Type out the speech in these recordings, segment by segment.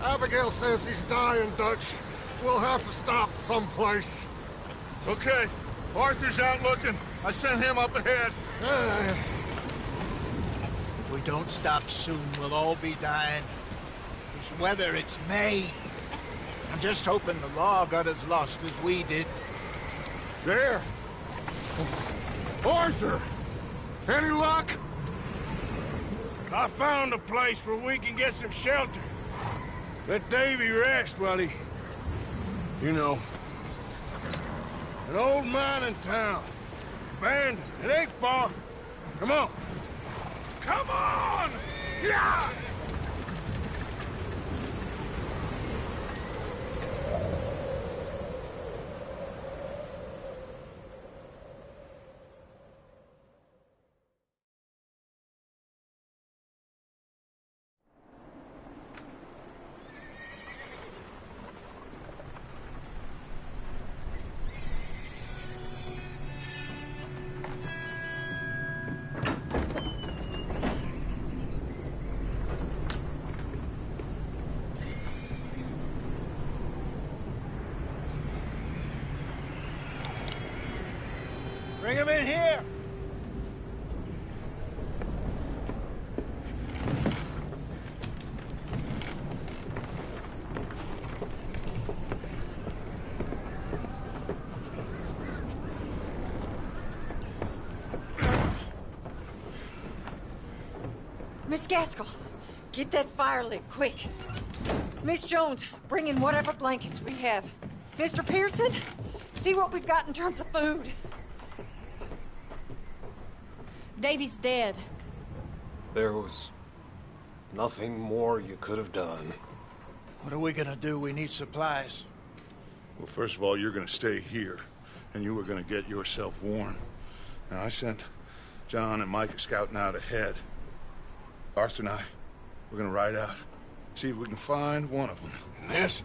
Abigail says he's dying, Dutch. We'll have to stop someplace. Okay. Arthur's out looking. I sent him up ahead. If we don't stop soon, we'll all be dying. This weather, it's May. I'm just hoping the law got as lost as we did. There! Arthur! Any luck? I found a place where we can get some shelter. Let Davy rest while he... You know. An old mining town. Abandoned. It ain't far. Come on. Come on! Yeah! Bring him in here! Miss Gaskell, get that fire lit, quick. Miss Jones, bring in whatever blankets we have. Mr. Pearson, see what we've got in terms of food. Davy's dead. There was nothing more you could have done. What are we gonna do? We need supplies. Well, first of all, you're gonna stay here, and you were gonna get yourself warm. Now, I sent John and Micah scouting out ahead. Arthur and I, we're gonna ride out, see if we can find one of them. And this,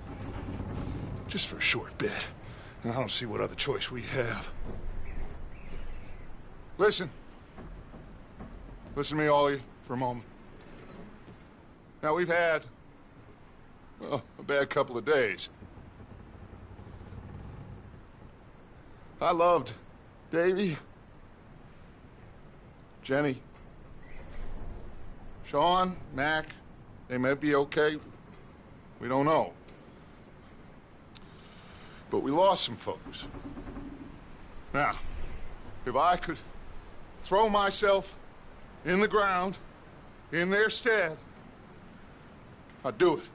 just for a short bit. And I don't see what other choice we have. Listen. Listen to me, all of you, for a moment. Now, we've had, well, a bad couple of days. I loved Davy, Jenny, Sean, Mac. They may be okay. We don't know. But we lost some folks. Now, if I could throw myself in the ground, in their stead, I'd do it,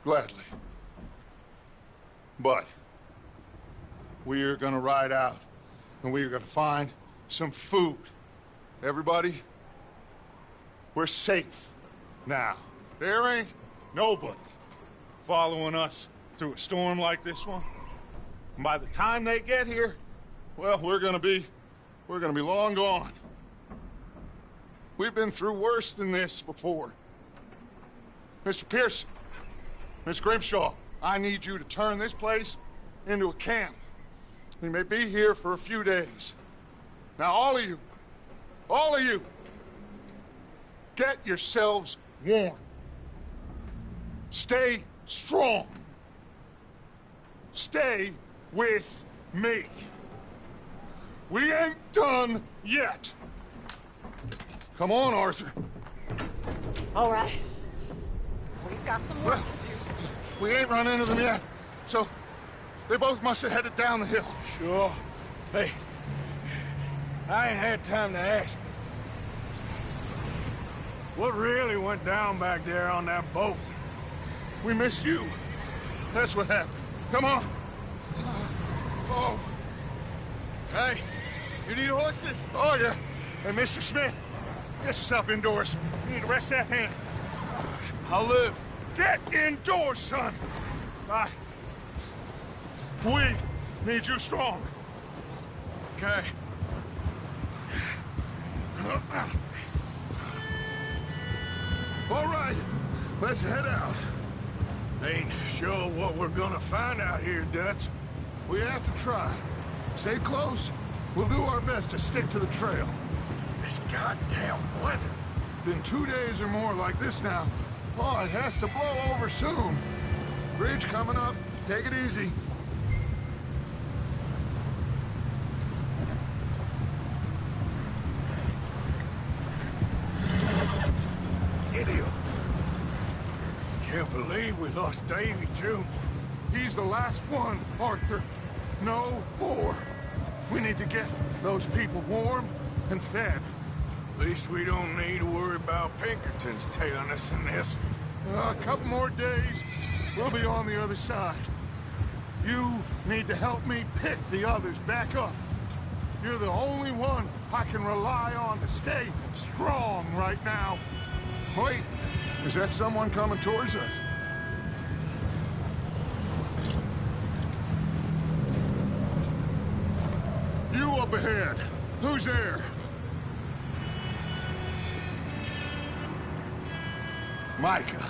gladly. But we're gonna ride out, and we're gonna find some food. Everybody, we're safe now. There ain't nobody following us through a storm like this one. And by the time they get here, well, we're gonna be long gone. We've been through worse than this before. Mr. Pearson, Miss Grimshaw, I need you to turn this place into a camp. We may be here for a few days. Now, all of you, get yourselves warm. Stay strong. Stay with me. We ain't done yet. Come on, Arthur. All right. We've got some work to do. We ain't run into them yet, so they both must have headed down the hill. Sure. Hey, I ain't had time to ask. What really went down back there on that boat? We missed you. That's what happened. Come on. Oh. Hey, you need horses? Oh, yeah. Hey, Mr. Smith, get yourself indoors. You need to rest that hand. I'll live. Get indoors, son. We need you strong. Okay. All right, let's head out. Ain't sure what we're gonna find out here, Dutch. We have to try. Stay close. We'll do our best to stick to the trail. This goddamn weather. Been 2 days or more like this now. Oh, it has to blow over soon. Bridge coming up. Take it easy. Idiot. Can't believe we lost Davy, too. He's the last one, Arthur. No more. We need to get those people warm and fed. At least we don't need to worry about Pinkertons tailing us in this. A couple more days, we'll be on the other side. You need to help me pick the others back up. You're the only one I can rely on to stay strong right now. Wait, is that someone coming towards us? You up ahead. Who's there? Micah.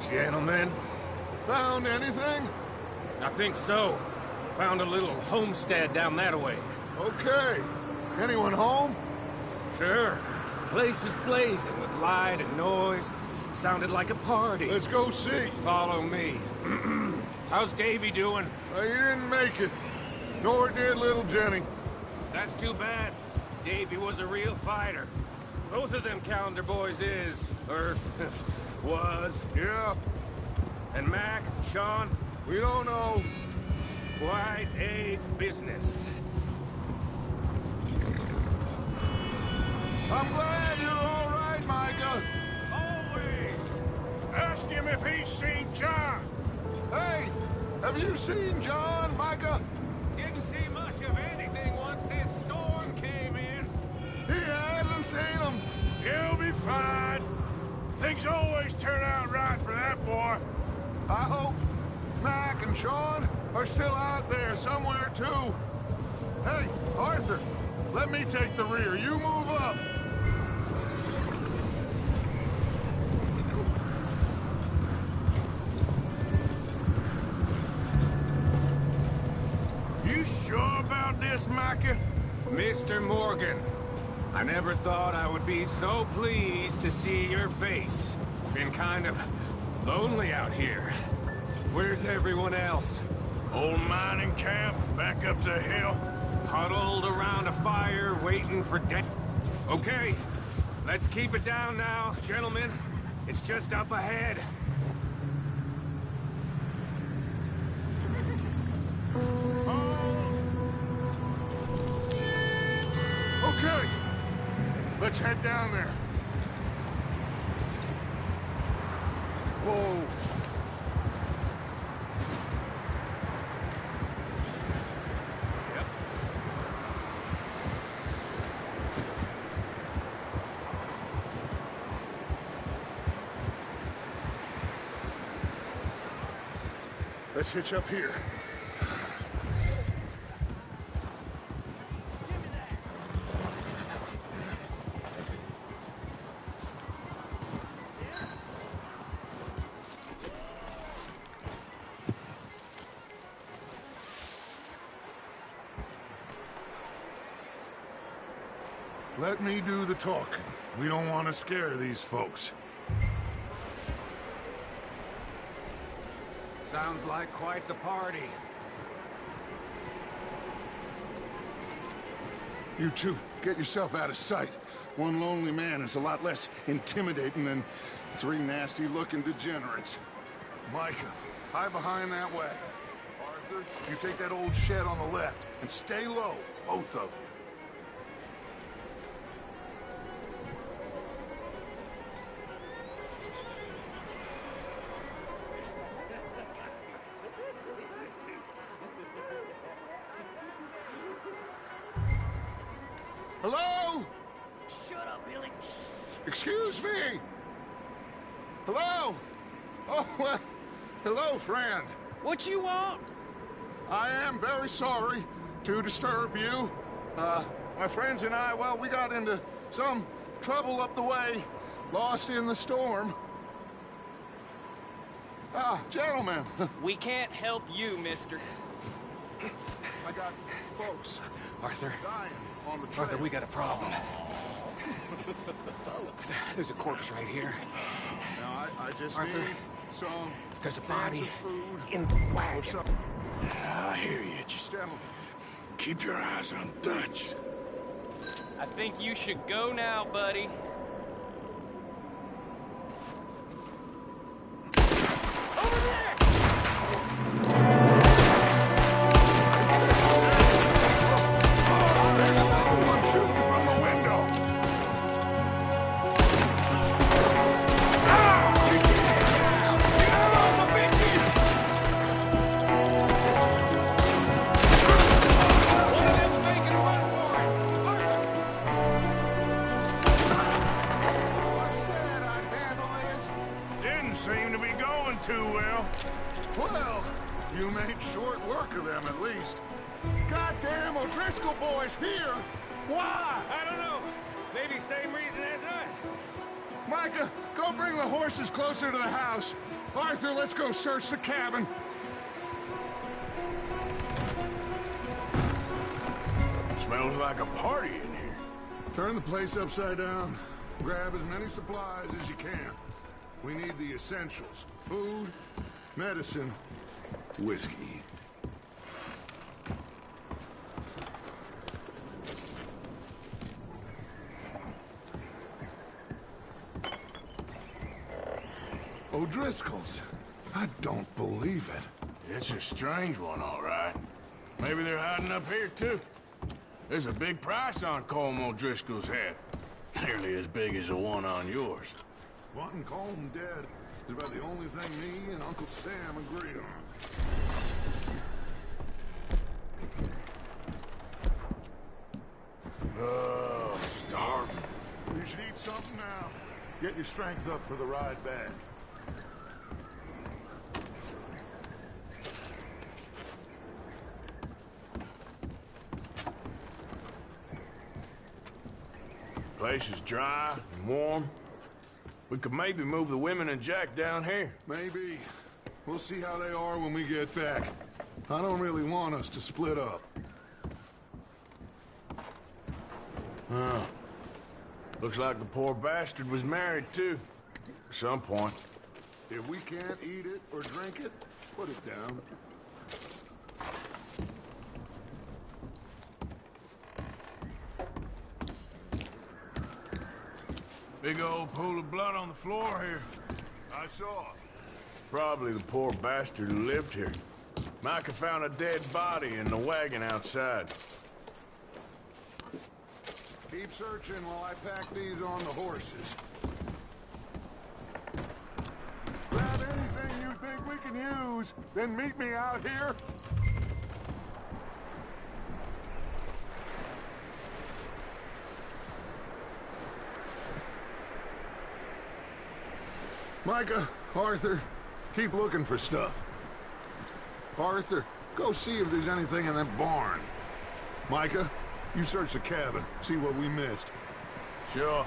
Gentlemen, Found anything? I think so. Found a little homestead down that way. Okay. Anyone home? Sure. Place is blazing with light and noise. Sounded like a party. Let's go see. Follow me. How's Davy doing? He didn't make it. Nor did little Jenny. That's too bad. Davy was a real fighter. Both of them Calendar boys is, or was. Yeah, And Mac, Sean, we don't know. quite a business. I'm glad you're all right, Micah. Always. Ask him if he's seen John. Hey, have you seen John, Micah? Didn't see much of anything once this storm came in. He hasn't seen him. He'll be fine. Things always turn out right for that boy. I hope Mac and Sean are still out there somewhere, too. Hey, Arthur, let me take the rear. You move up. You sure about this, Micah? Mr. Morgan, I never thought I would be so pleased to see your face. Been kind of lonely out here. Where's everyone else? Old mining camp, back up the hill. Huddled around a fire, waiting for death. Okay, let's keep it down now, gentlemen. It's just up ahead. Okay, let's head down there. Whoa. Let's hitch up here. Let me do the talking. We don't want to scare these folks. Sounds like quite the party. You two, get yourself out of sight. One lonely man is a lot less intimidating than three nasty-looking degenerates. Micah, hide behind that wagon. Arthur, you take that old shed on the left, and stay low, both of you. Hello? Shut up, Billy. Excuse me? Hello? Oh, well, hello, friend. What you want? I am very sorry to disturb you. My friends and I, well, we got into some trouble up the way, lost in the storm. Gentlemen, We can't help you, mister. I got folks Arthur, dying on the trail. Arthur, we got a problem. There's a corpse right here. Now, I just Arthur, need some... There's a body food. in the wagon. I hear you. Just keep your eyes on Dutch. I think you should go now, buddy. Over there! Someone shooting from the window! Didn't seem to be going too well. Well, you made short work of them at least. Goddamn O'Driscoll boys here! Why? I don't know. Maybe same reason as us. Micah, go bring the horses closer to the house. Arthur, let's go search the cabin. Smells like a party in here. Turn the place upside down. Grab as many supplies as you can. We need the essentials. Food, medicine, whiskey. O'Driscoll's. I don't believe it. It's a strange one, all right. Maybe they're hiding up here, too. There's a big price on Colm O'Driscoll's head. Nearly as big as the one on yours. Wanting Colm dead is about the only thing me and Uncle Sam agree on. Oh, starving. You should eat something now. Get your strength up for the ride back. Place is dry and warm. We could maybe move the women and Jack down here. Maybe. We'll see how they are when we get back. I don't really want us to split up. Oh. Looks like the poor bastard was married, too. At some point. If we can't eat it or drink it, put it down. Big old pool of blood on the floor here. I saw it. Probably the poor bastard who lived here. Micah found a dead body in the wagon outside. Keep searching while I pack these on the horses. Grab anything you think we can use, then meet me out here. Micah, Arthur, keep looking for stuff. Arthur, go see if there's anything in that barn. Micah, you search the cabin, see what we missed. Sure.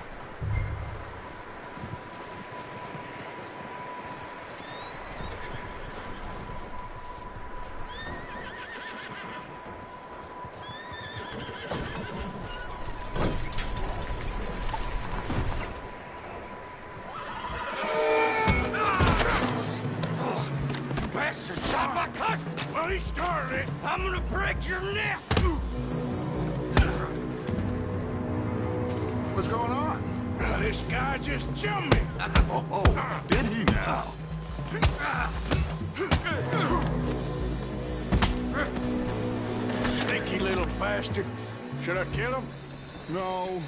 Well, he started it. I'm gonna break your neck! What's going on? This guy just jumped me. Oh, did he now? Sneaky little bastard. Should I kill him? No.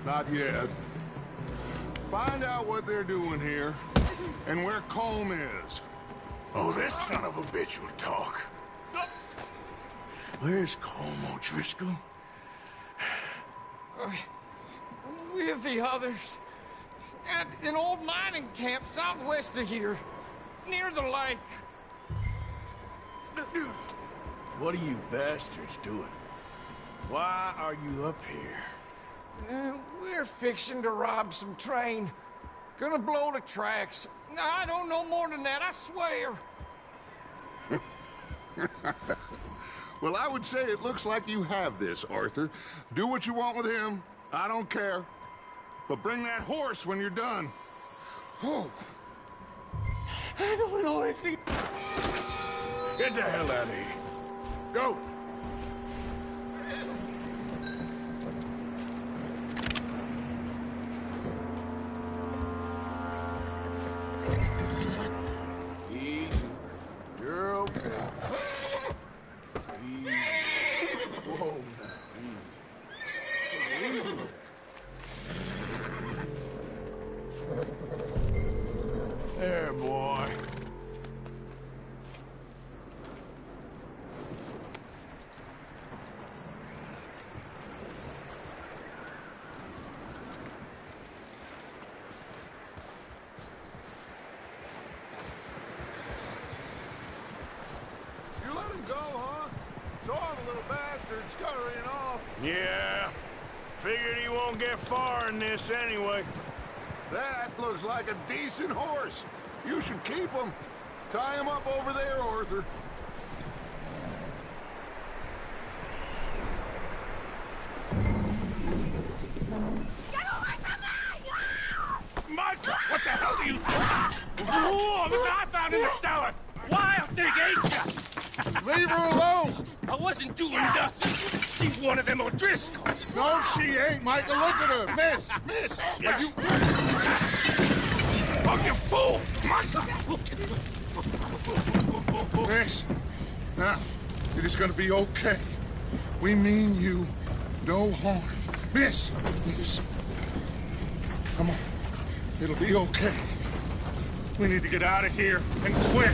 Not yet. Find out what they're doing here, and where Colm is. Oh, this son of a bitch will talk. Where's Colm O'Driscoll? With the others. At an old mining camp southwest of here. Near the lake. What are you bastards doing? Why are you up here? We're fixing to rob some train. Gonna blow the tracks. I don't know more than that, I swear. Well, I would say it looks like you have this, Arthur. Do what you want with him, I don't care. But bring that horse when you're done. Oh. I don't know anything. Get the hell out of here. Go. Easy. You're okay. Easy. Whoa. Easy. Easy. There, boy. You let him go, huh? Saw the little bastard scurrying off. Yeah. Figured he won't get far in this anyway. That looks like a decent horse. You should keep him. Tie him up over there, Arthur. Get away from me! Michael, what the hell do you... Whoa, look what I found in the cellar! Wild thing, ain't ya? Leave her alone! I wasn't doing nothing. She's one of them O'Driscolls. No, she ain't, Michael. Look at her. Miss! Miss! Yeah. Are you... Oh, you fool! Michael! Miss, now, it is gonna be okay. We mean you no harm. Miss! Miss. Come on. It'll be okay. We need to get out of here, and quick.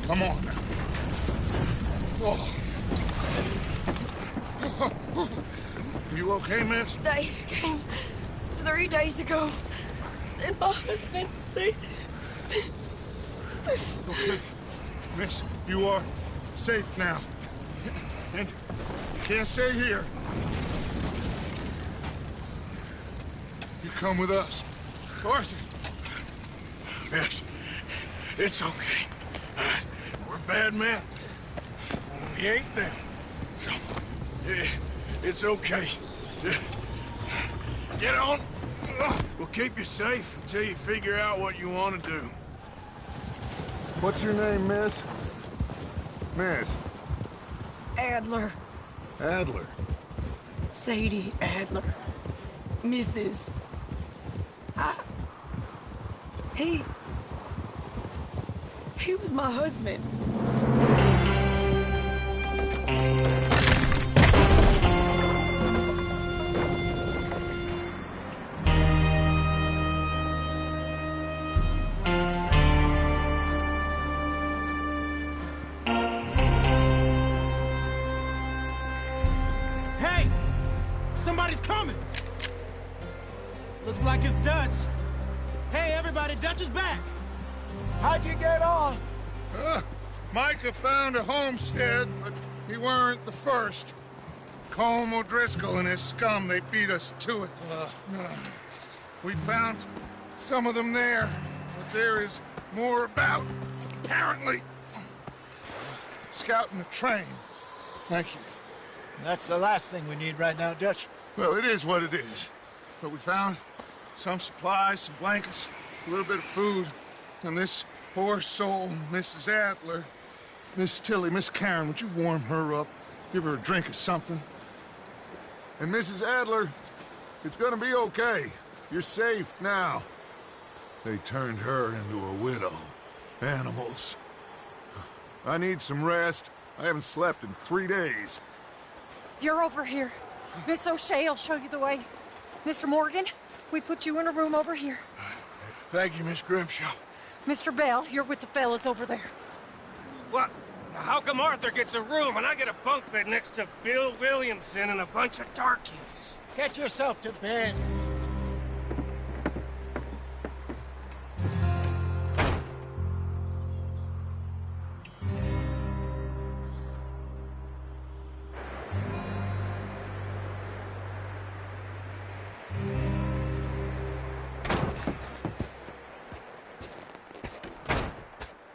Come on now. Oh. You okay, miss? They came 3 days ago. And my husband, they... Okay. Miss, you are safe now. And you can't stay here. You come with us. Arthur. Miss, it's okay. We're bad men. We ain't them. It's okay. Get on. We'll keep you safe until you figure out what you want to do. What's your name, miss? Miss. Adler. Adler. Sadie Adler. Mrs. He was my husband. Hey! Somebody's coming! Looks like it's Dutch. Hey, everybody, Dutch is back! How'd you get on? Micah found a homestead, but he weren't the first. Colm O'Driscoll and his scum, they beat us to it. We found some of them there, but there is more about, apparently. Scouting the train. Thank you. That's the last thing we need right now, Dutch. Well, it is what it is. But we found some supplies, some blankets, a little bit of food, and this poor soul, Mrs. Adler, Miss Tilly, Miss Karen, would you warm her up? Give her a drink or something? And Mrs. Adler, it's gonna be okay. You're safe now. They turned her into a widow. Animals. I need some rest. I haven't slept in 3 days. You're over here. Miss O'Shea will show you the way. Mr. Morgan, we put you in a room over here. Thank you, Miss Grimshaw. Mr. Bell, you're with the fellas over there. What? How come Arthur gets a room and I get a bunk bed next to Bill Williamson and a bunch of darkies? Get yourself to bed.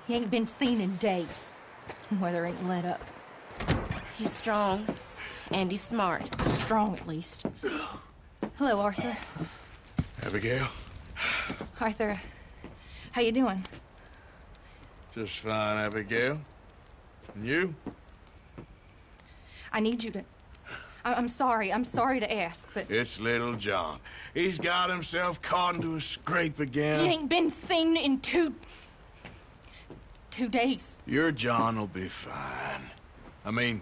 He ain't been seen in days. Weather ain't let up. He's strong, and he's smart. Strong, at least. Hello, Arthur. Abigail? Arthur, how you doing? Just fine, Abigail. And you? I need you to... I'm sorry to ask, but... It's little John. He's got himself caught into a scrape again. He ain't been seen in two days. Your John will be fine. I mean,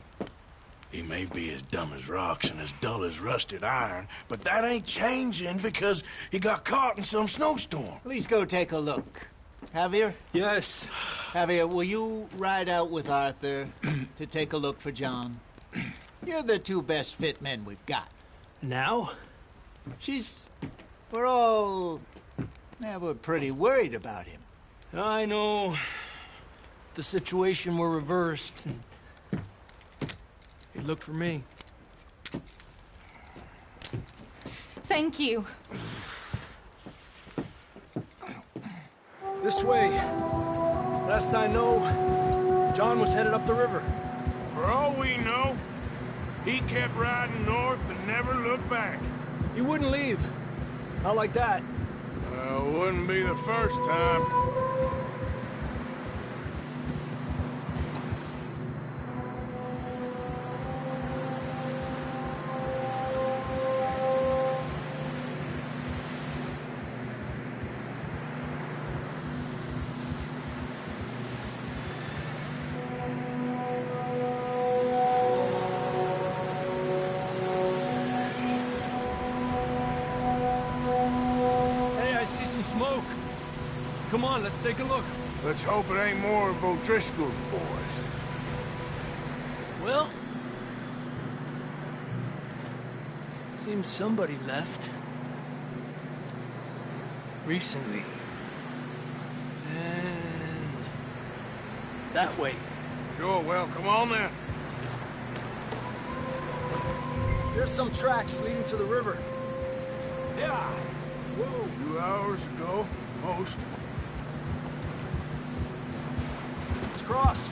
he may be as dumb as rocks and as dull as rusted iron, but that ain't changing because he got caught in some snowstorm. Please go take a look. Javier? Yes. Javier, will you ride out with Arthur to take a look for John? You're the two best fit men we've got. Now? We're pretty worried about him. I know. The situation were reversed. He looked for me. Thank you. This way. Last I know, John was headed up the river. For all we know, he kept riding north and never looked back. He wouldn't leave. Not like that. Wouldn't be the first time. Smoke. Come on, let's take a look. Let's hope it ain't more of O'Driscoll's boys. Well, seems somebody left. Recently. And that way. Sure, well, come on then. There's some tracks leading to the river. Yeah. Whoa. A few hours ago, most. Let's cross.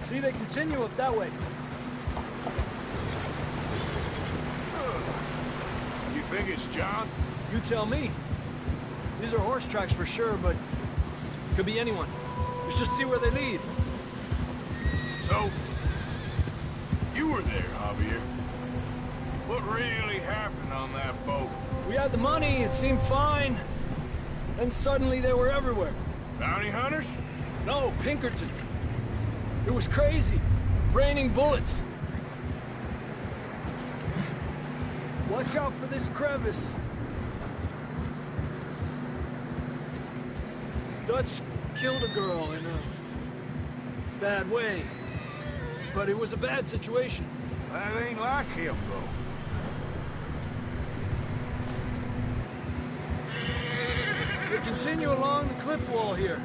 See, they continue up that way. You think it's John? You tell me. These are horse tracks for sure, but could be anyone. Let's just see where they lead. So, you were there, Javier. What really happened on that boat? We had the money, it seemed fine. Then suddenly they were everywhere. Bounty hunters? No, Pinkertons. It was crazy. Raining bullets. Watch out for this crevice. Dutch killed a girl in a bad way. But it was a bad situation. That ain't like him, though. They continue along the cliff wall here.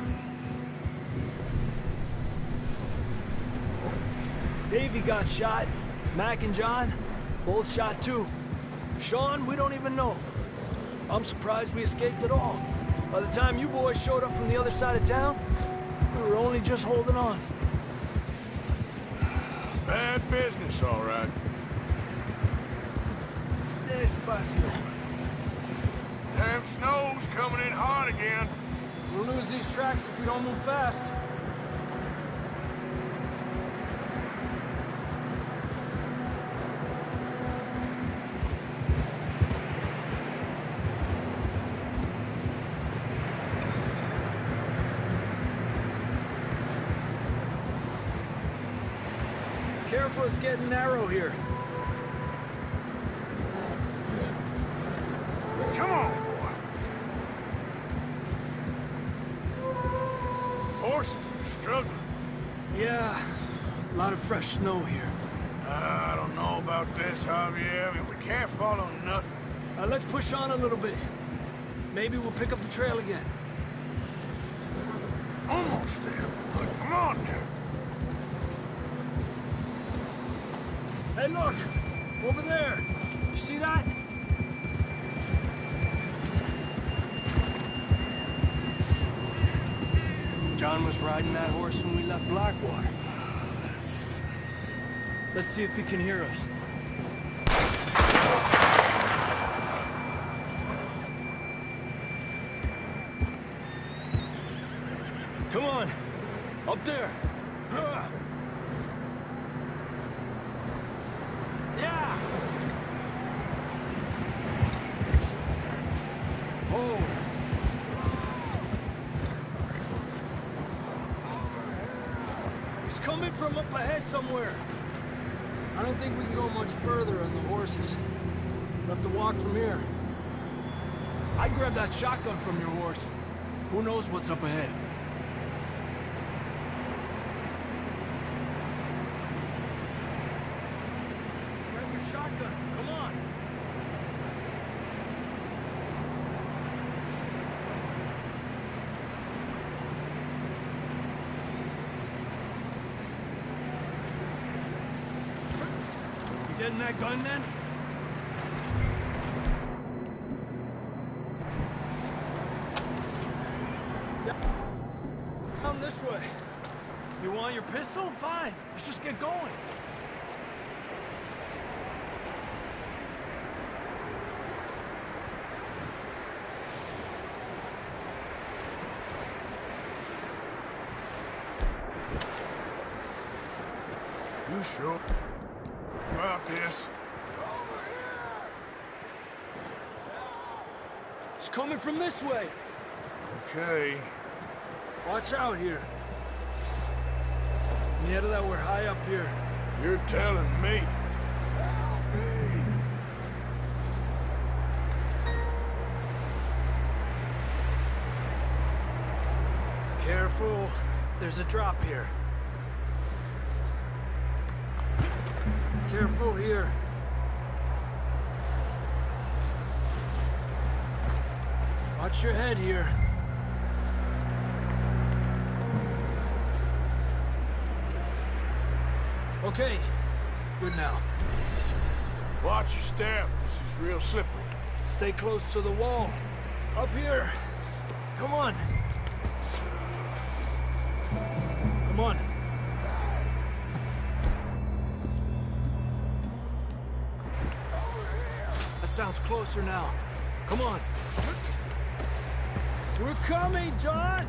Davey got shot. Mac and John, both shot too. Sean, we don't even know. I'm surprised we escaped at all. By the time you boys showed up from the other side of town, we were only just holding on. Bad business, all right. Despacio. Damn snow's coming in hard again. We'll lose these tracks if we don't move fast. Careful, it's getting narrow here. Come on, boy. Horses are struggling. Yeah, a lot of fresh snow here. I don't know about this, Javier. I mean, we can't follow nothing. Let's push on a little bit. Maybe we'll pick up the trail again. Almost there, boy. Come on now. Hey, look! Over there! You see that? John was riding that horse when we left Blackwater. Let's see if he can hear us. Come on. Up there. Yeah. Oh. It's coming from up ahead somewhere. I don't think we can go much further on the horses. We'll have to walk from here. I grabbed that shotgun from your horse. Who knows what's up ahead? Grab your shotgun. Come on. You getting that gun then? Down this way. You want your pistol? Fine. Let's just get going. You sure about this? It's coming from this way. Okay. Watch out here. Yeah, that we're high up here. You're telling me. Careful. There's a drop here. Careful here. Watch your head here. Okay, good now. Watch your step. This is real slippery. Stay close to the wall. Up here. Come on. Come on. That sounds closer now. Come on. We're coming, John!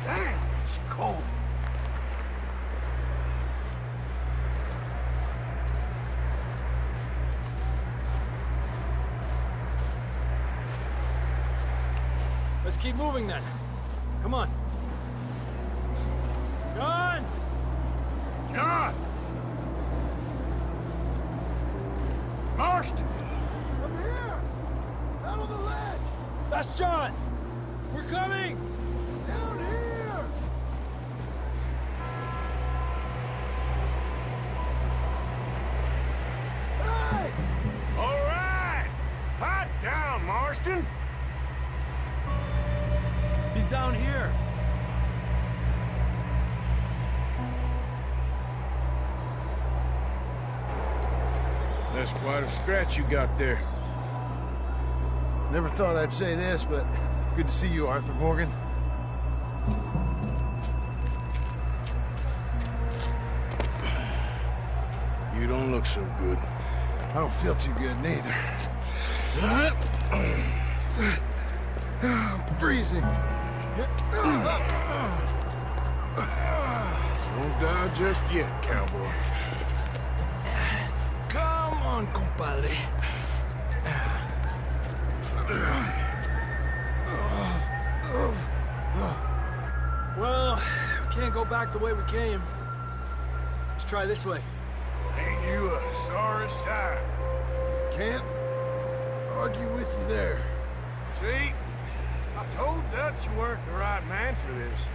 Damn, it's cold. Let's keep moving then. Come on. John! John! Marston! Up here! Out on the ledge! That's John! We're coming! Down here! Hey! All right! Hot down, Marston! He's down here. That's quite a scratch you got there. Never thought I'd say this, but good to see you, Arthur Morgan. You don't look so good. I don't feel too good, neither. I'm freezing. Don't die just yet, cowboy. Come on, compadre. Well, we can't go back the way we came. Let's try this way. Ain't you a sorry sight? Can't argue with you there. See? I told Dutch you weren't the right man for this.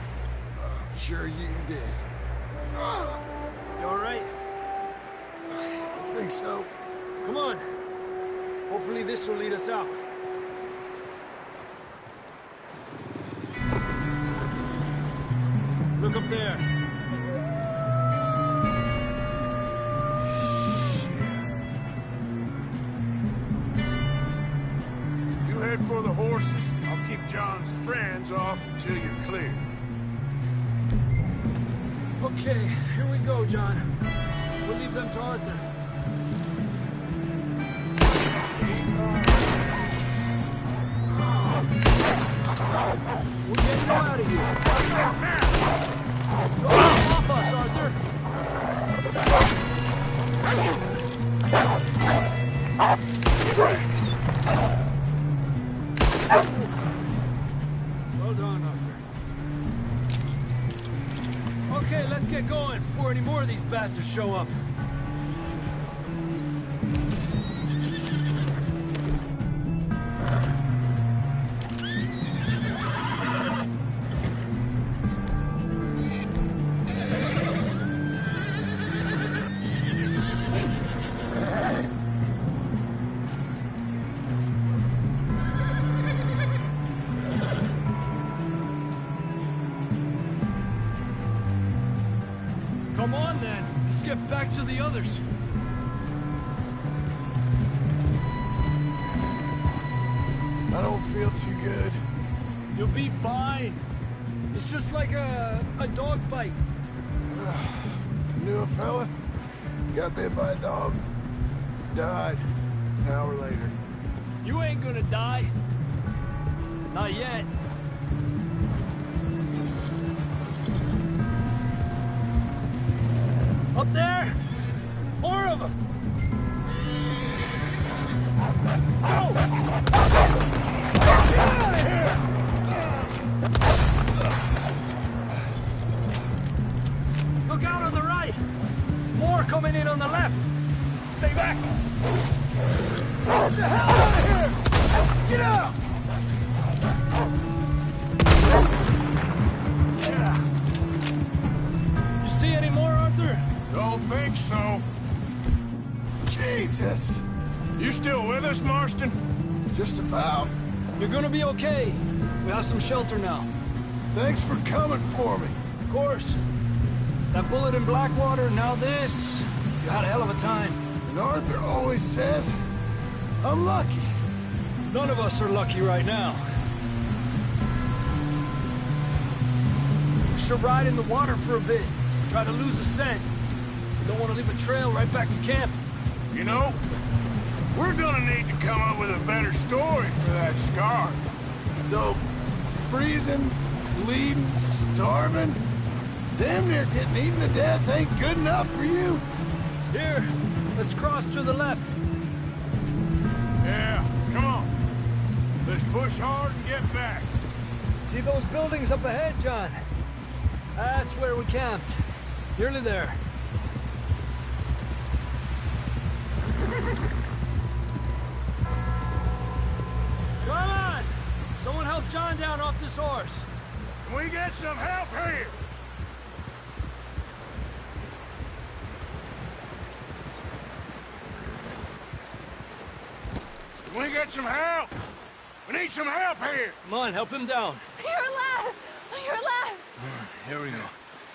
I'm sure you did. You all right? I think so. Come on. Hopefully this will lead us out. Look up there. You head for the horses. I'll keep John's friends off until you're clear. Okay, here we go, John. We'll leave them to Arthur. We're getting you out of here. Go off us, Arthur. Well done, Arthur. Okay, let's get going before any more of these bastards show up. Come on, then. Let's get back to the others. I don't feel too good. You'll be fine. It's just like a dog bite. Knew a fella? Got bit by a dog. Died. An hour later. You ain't gonna die. Not yet. Up there! More of them! Go! Get out of here! Look out on the right! More coming in on the left! Stay back! Get the hell out of here! Get out! Yeah. You see any more, Arthur? Don't think so. Jesus! You still with us, Marston? Just about. You're gonna be okay. We have some shelter now. Thanks for coming for me. Of course. That bullet in Blackwater, now this. You had a hell of a time. And Arthur always says, I'm lucky. None of us are lucky right now. We should ride in the water for a bit. Try to lose a scent. Don't want to leave a trail right back to camp. You know, we're gonna need to come up with a better story for that scar. So, freezing, bleeding, starving, damn near getting eaten to death ain't good enough for you? Here, let's cross to the left. Yeah, come on. Let's push hard and get back. See those buildings up ahead, John? That's where we camped. Nearly there. Come on! Someone help John down off this horse. Can we get some help here? Can we get some help? We need some help here. Come on, help him down. You're alive! You're alive! Here we go.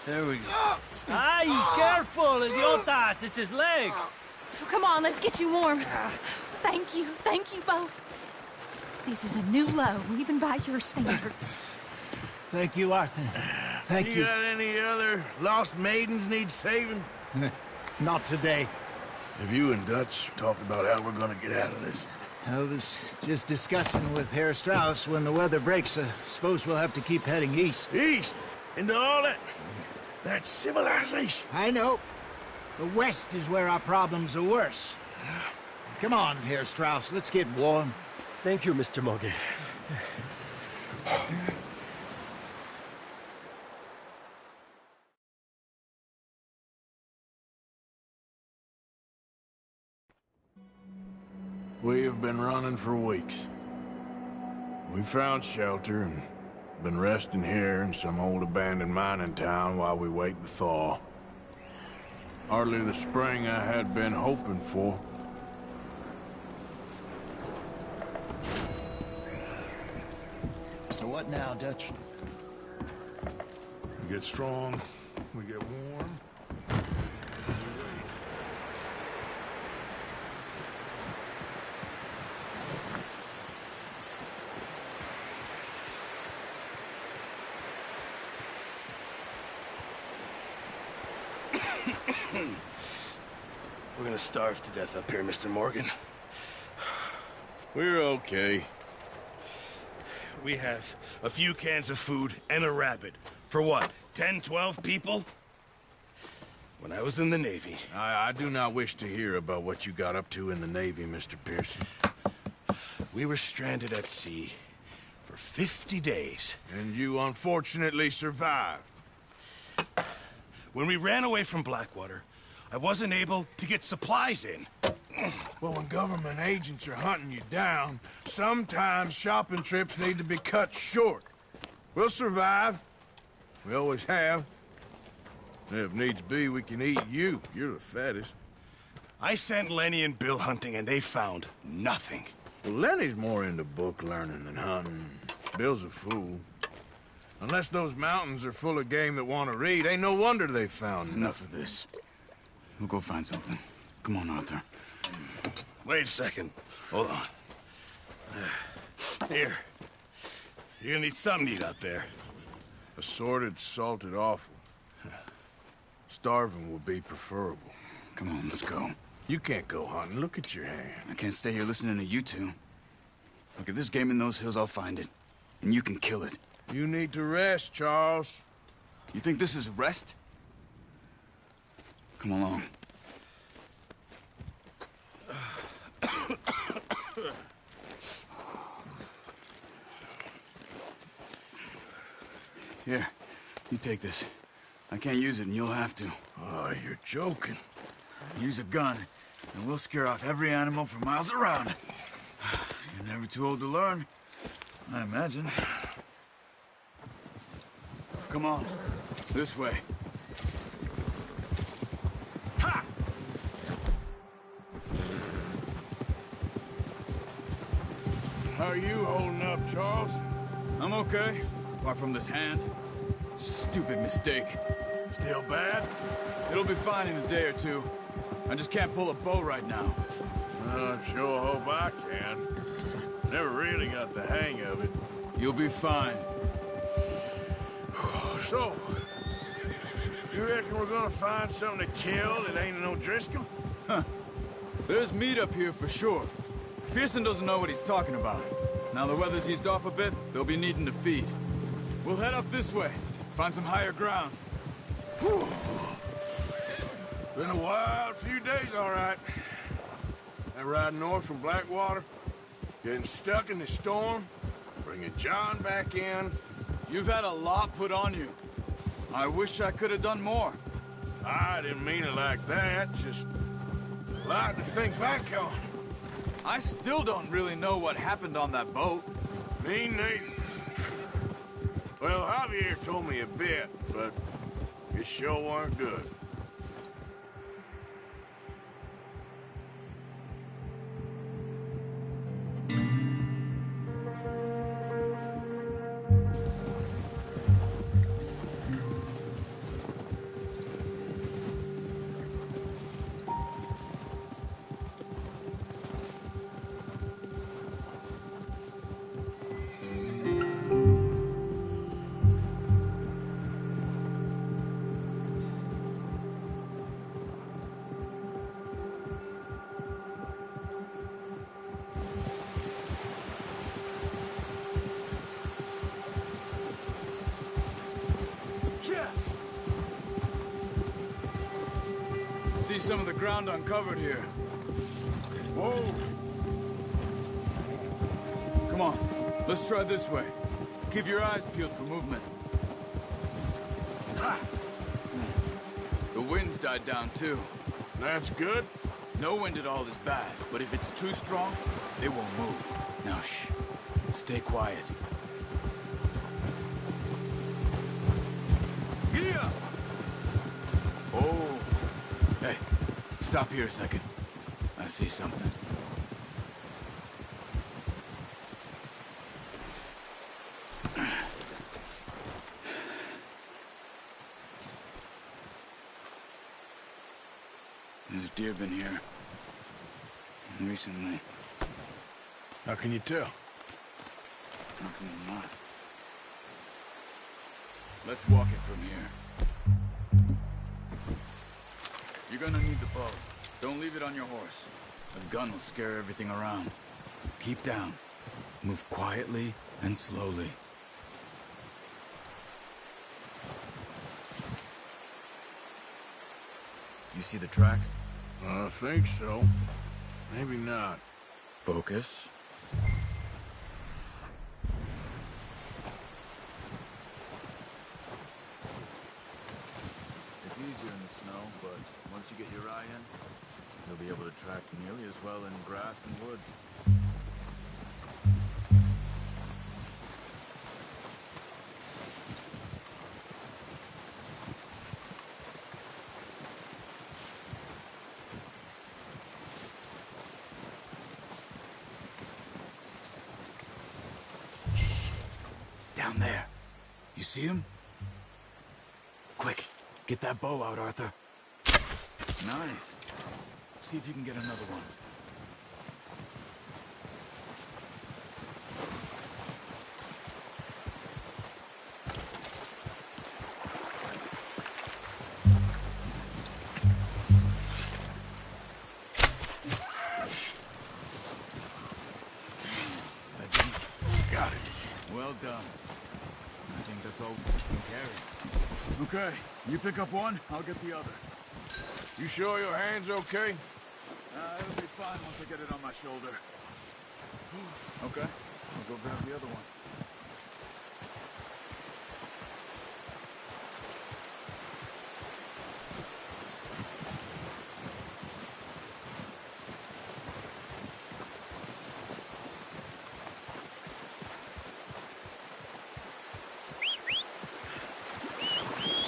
There we go. Ay, careful, idiotas! It's his leg! Come on, let's get you warm. Thank you both. This is a new low, even by your standards. Thank you, Arthur. Thank you. You got any other lost maidens need saving? Not today. Have you and Dutch talked about how we're gonna get out of this? I was just discussing with Herr Strauss when the weather breaks. I suppose we'll have to keep heading east. East? Into all that civilization? I know. The west is where our problems are worse. Come on, Herr Strauss, let's get warm. Thank you, Mr. Morgan. We have been running for weeks. We found shelter and been resting here in some old abandoned mining town while we wait the thaw. Hardly the spring I had been hoping for. So what now, Dutch? We get strong, we get warm. We're gonna starve to death up here, Mr. Morgan. We're okay. We have a few cans of food and a rabbit. For what, 10, 12 people? When I was in the Navy... I do not wish to hear about what you got up to in the Navy, Mr. Pearson. We were stranded at sea for 50 days. And you unfortunately survived. When we ran away from Blackwater, I wasn't able to get supplies in. Well, when government agents are hunting you down, sometimes shopping trips need to be cut short. We'll survive. We always have. If needs be, we can eat you. You're the fattest. I sent Lenny and Bill hunting, and they found nothing. Well, Lenny's more into book learning than hunting. Bill's a fool. Unless those mountains are full of game that want to read, ain't no wonder they found Enough of this. We'll go find something. Come on, Arthur. Wait a second. Hold on. Here. You're gonna need something to eat out there. Assorted, salted offal. Starving would be preferable. Come on, let's go. You can't go hunting. Look at your hand. I can't stay here listening to you two. Look, if there's game in those hills, I'll find it. And you can kill it. You need to rest, Charles. You think this is rest? Come along. Here, you take this. I can't use it, and you'll have to. Oh, you're joking. Use a gun, and we'll scare off every animal for miles around. You're never too old to learn, I imagine. Come on, this way. Ha! How are you holding up, Charles? I'm okay, apart from this hand. Stupid mistake. Still bad? It'll be fine in a day or two. I just can't pull a bow right now. I sure hope I can. Never really got the hang of it. You'll be fine. So, you reckon we're gonna find something to kill that ain't no Driscoll? Huh. There's meat up here for sure. Pearson doesn't know what he's talking about. Now the weather's eased off a bit, they'll be needing to feed. We'll head up this way, find some higher ground. Whew. Been a wild few days, all right. That ride north from Blackwater, getting stuck in the storm, bringing John back in. You've had a lot put on you. I wish I could have done more. I didn't mean it like that, just a lot to think back on. I still don't really know what happened on that boat. Me neither. Well, Javier told me a bit, but it sure weren't good. See some of the ground uncovered here. Whoa! Come on, let's try this way. Keep your eyes peeled for movement. Ha! The wind's died down too. That's good. No wind at all is bad, but if it's too strong, it won't move. Now shh, stay quiet. Yeah! Oh. Hey, stop here a second. I see something. There's deer been here. Recently. How can you tell? How can you not? Let's walk it from here. You're gonna need the bow. Don't leave it on your horse. A gun will scare everything around. Keep down. Move quietly and slowly. You see the tracks? I think so. Maybe not. Focus. It's easier in the snow, but once you get your eye in, you'll be able to track nearly as well in grass and woods. Down there. You see him? Quick, get that bow out, Arthur. Nice. See if you can get another one. Got it. Well done. I think that's all we can carry. Okay, you pick up one, I'll get the other. You sure your hand's okay? It'll be fine once I get it on my shoulder. Okay, I'll go grab the other one.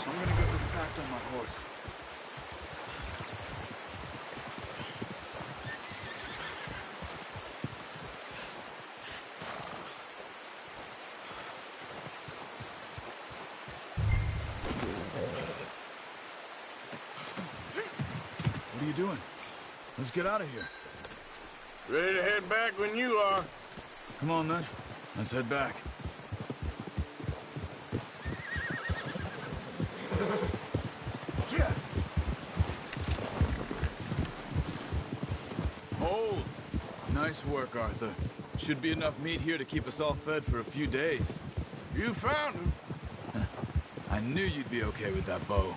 I'm gonna get this packed on my horse. What are you doing? Let's get out of here. Ready to head back when you are. Come on, then. Let's head back. Hold! Nice work, Arthur. Should be enough meat here to keep us all fed for a few days. You found him. I knew you'd be okay with that bow.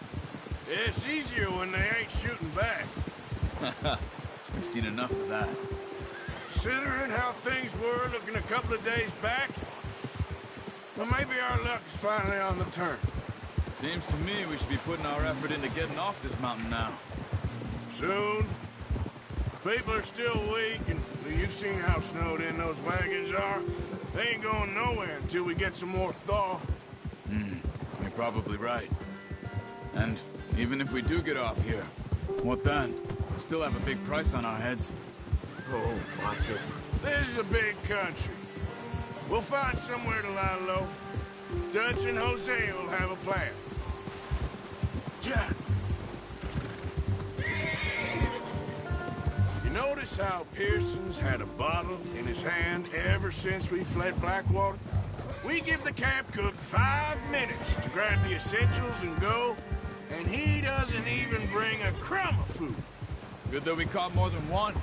It's easier when they ain't shooting back. We've seen enough of that. Considering how things were looking a couple of days back, well, maybe our luck is finally on the turn. Seems to me we should be putting our effort into getting off this mountain now. Soon. People are still weak, and you've seen how snowed in those wagons are. They ain't going nowhere until we get some more thaw. You're probably right. And even if we do get off here, what then? We still have a big price on our heads. Oh, watch it. This is a big country. We'll find somewhere to lie low. Dutch and Jose will have a plan. Yeah. You notice how Pearson's had a bottle in his hand ever since we fled Blackwater? We give the camp cook 5 minutes to grab the essentials and go, and he doesn't even bring a crumb of food. Good that we caught more than one.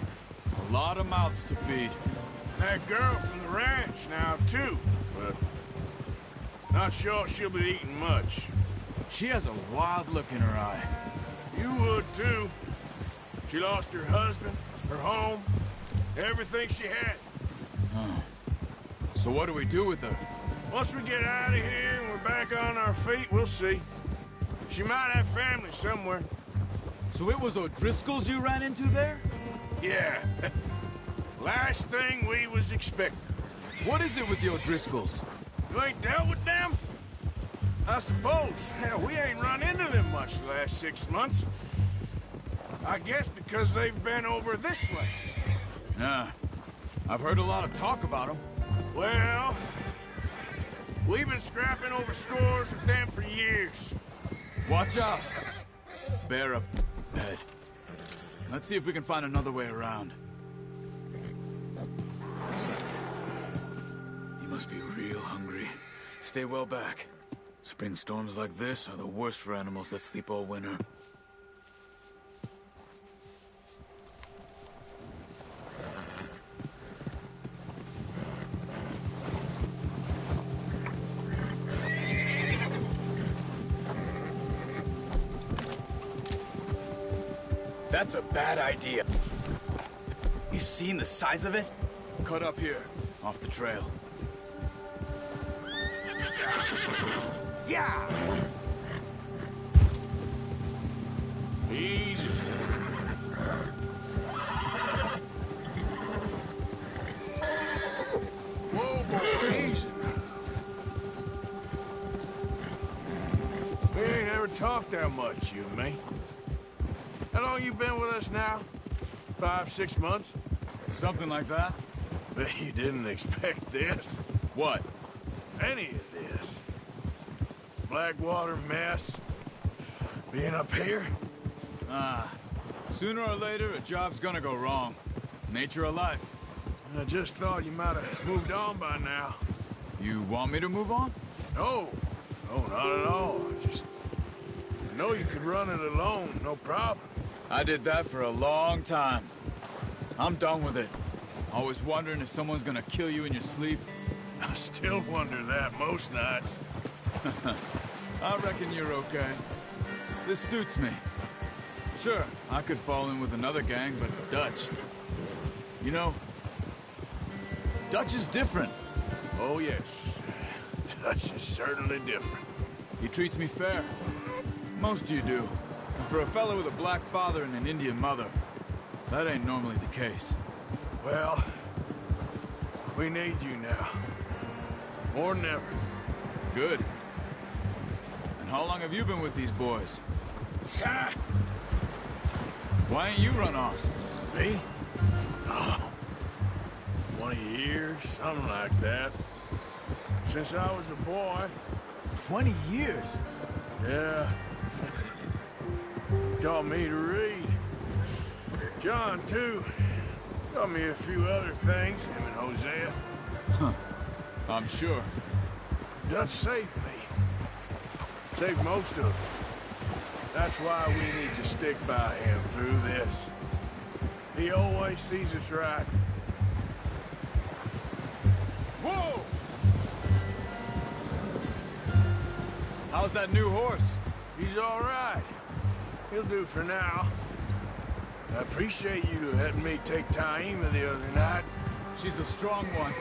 A lot of mouths to feed. That girl from the ranch now, too, but not sure she'll be eating much. She has a wild look in her eye. You would, too. She lost her husband, her home, everything she had. So what do we do with her? Once we get out of here and we're back on our feet, we'll see. She might have family somewhere. So it was O'Driscoll's you ran into there? Yeah. Last thing we was expecting. What is it with the O'Driscolls? You ain't dealt with them? I suppose. Hell, we ain't run into them much the last 6 months. I guess because they've been over this way. Yeah. I've heard a lot of talk about them. Well, we've been scrapping over scores with them for years. Watch out. Bear up, Ed. Let's see if we can find another way around. You must be real hungry. Stay well back. Spring storms like this are the worst for animals that sleep all winter. That's a bad idea. You seen the size of it? Cut up here, off the trail. Yeah! Easy. Whoa, boy, easy. We ain't ever talked that much, you and me. How long you been with us now? 5, 6 months? Something like that? Bet you didn't expect this. What? Any of this. Blackwater mess. Being up here? Sooner or later, a job's gonna go wrong. Nature of life. I just thought you might have moved on by now. You want me to move on? No. No, not at all. I know you could run it alone, no problem. I did that for a long time. I'm done with it. Always wondering if someone's gonna kill you in your sleep. I still wonder that most nights. I reckon you're okay. This suits me. Sure, I could fall in with another gang, but Dutch... You know, Dutch is different. Oh, yes. Dutch is certainly different. He treats me fair. Most of you do. And for a fellow with a black father and an Indian mother, that ain't normally the case. Well, we need you now. More than ever. Good. And how long have you been with these boys? Why ain't you run off? Me? Oh, 20 years, something like that. Since I was a boy. 20 years? Yeah. Taught me to read. John, too. Taught me a few other things, him and Hosea. Huh. I'm sure. Dutch saved me. Saved most of us. That's why we need to stick by him through this. He always sees us right. Whoa! How's that new horse? He's all right. He'll do for now. I appreciate you letting me take Taima the other night. She's a strong one.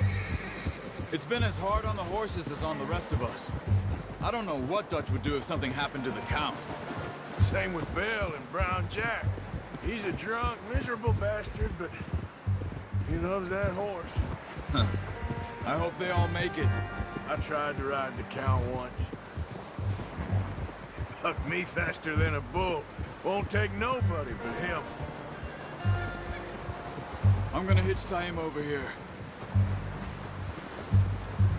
It's been as hard on the horses as on the rest of us. I don't know what Dutch would do if something happened to the Count. Same with Bill and Brown Jack. He's a drunk, miserable bastard, but he loves that horse. Huh. I hope they all make it. I tried to ride the Count once. Bucked me faster than a bull. Won't take nobody but him. I'm gonna hitch Taima over here.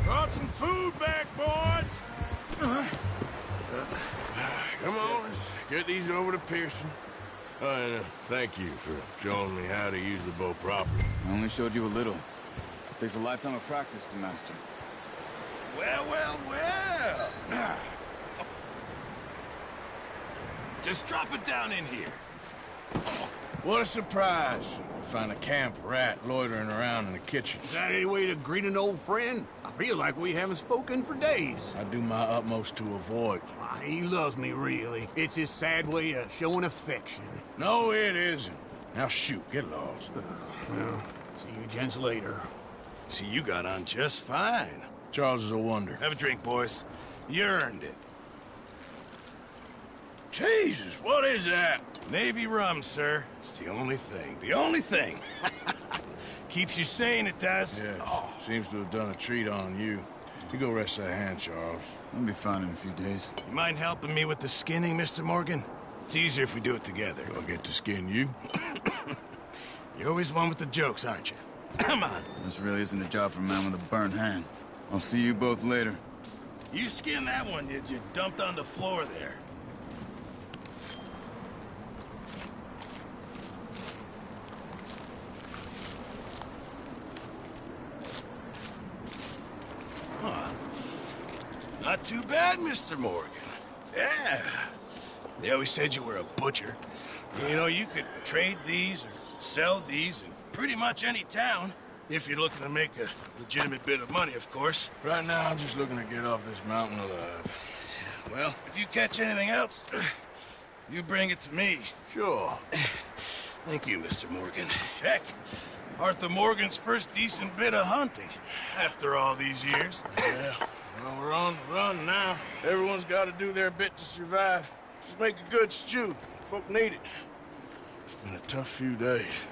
Brought some food back, boys! Come on, let's get these over to Pearson. And thank you for showing me how to use the bow properly. I only showed you a little. Takes a lifetime of practice to master. Well, well, well! Just drop it down in here. What a surprise. Find a camp rat loitering around in the kitchen. Is that any way to greet an old friend? I feel like we haven't spoken for days. I do my utmost to avoid. He loves me, really. It's his sad way of showing affection. No, it isn't. Now shoot, get lost. Well, see you gents later. See, you got on just fine. Charles is a wonder. Have a drink, boys. You earned it. Jesus, what is that? Navy rum, sir. It's the only thing. The only thing. Keeps you sane, it does. Yes. Oh. Seems to have done a treat on you. You go rest that hand, Charles. I'll be fine in a few days. You mind helping me with the skinning, Mr. Morgan? It's easier if we do it together. Do I get to skin you? You're always one with the jokes, aren't you? Come on. This really isn't a job for a man with a burnt hand. I'll see you both later. You skinned that one, did you? Dumped on the floor there. Not too bad, Mr. Morgan. Yeah. They always said you were a butcher. You know, you could trade these or sell these in pretty much any town. If you're looking to make a legitimate bit of money, of course. Right now, I'm just looking to get off this mountain alive. Well, if you catch anything else, you bring it to me. Sure. Thank you, Mr. Morgan. Heck, Arthur Morgan's first decent bit of hunting after all these years. Yeah, well, we're on the run now. Everyone's got to do their bit to survive. Just make a good stew. Folk need it. It's been a tough few days.